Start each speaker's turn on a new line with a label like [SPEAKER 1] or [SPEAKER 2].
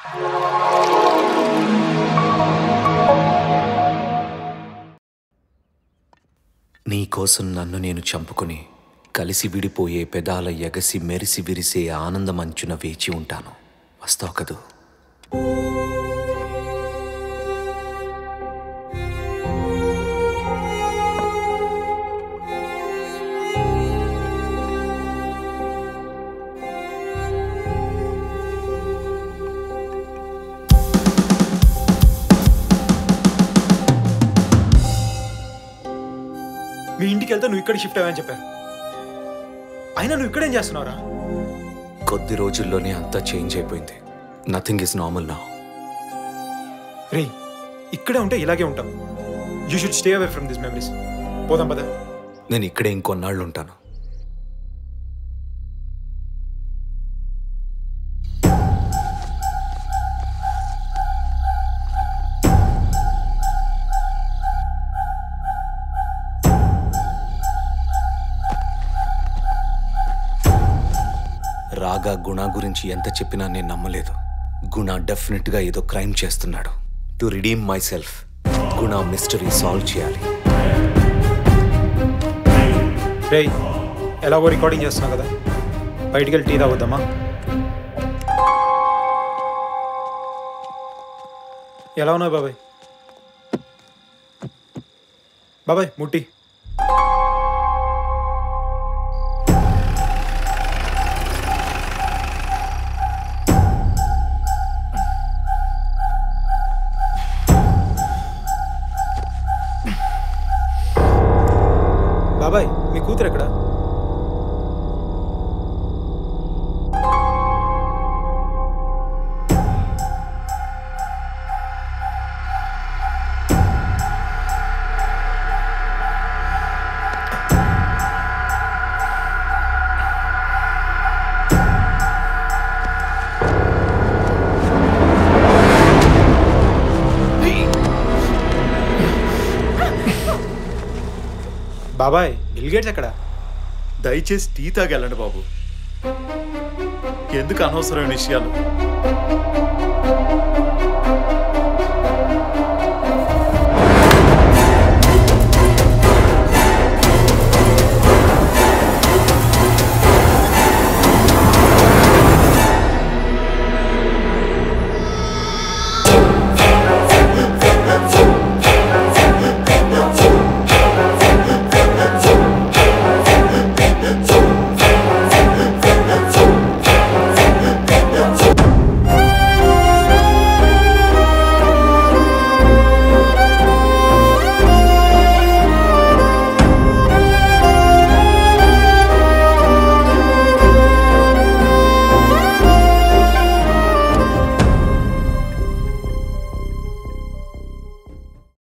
[SPEAKER 1] నీ కోసం నన్ను నేను చంపుకుని కలిసి విడిపోయే పెదాల ఎగసి మెరిసి విరిసే ఆనందమంచున వేచి ఉంటాను. వస్తావు కదూ?
[SPEAKER 2] మీ ఇంటికి వెళ్తే నువ్వు ఇక్కడ షిఫ్ట్ అయ్యని చెప్పారు. అయినా నువ్వు ఇక్కడేం చేస్తున్నావురా?
[SPEAKER 1] కొద్ది రోజుల్లోనే అంతా చేంజ్ అయిపోయింది. Nothing is normal now.
[SPEAKER 2] రే, ఇక్కడే ఉంటే ఇలాగే ఉంటావు. You should stay away from this memories. పోదాం పద.
[SPEAKER 1] నేను ఇక్కడే ఇంకొన్నాళ్ళు ఉంటాను. రాగా గుణ గురించి ఎంత చెప్పినా నేను నమ్మలేదు. గుణ డెఫినెట్గా ఏదో క్రైమ్ చేస్తున్నాడు. To redeem my self Guna mystery solve చేయాలి.
[SPEAKER 2] రే, ఎలాగో రికార్డింగ్ చేస్తున్నావు కదా, బయటికి వెళ్ళి టీ తాగుద్దామా? ఎలా ఉన్నావు బాబాయ్? బాబాయ్ ముట్టి. బాబాయ్, మీ కూతురు ఎక్కడ? బాబాయ్, బిల్ గేట్స్ ఎక్కడ?
[SPEAKER 3] దయచేసి టీ తాగెళ్ళండి బాబు. ఎందుకు అనవసరమైన విషయాలు?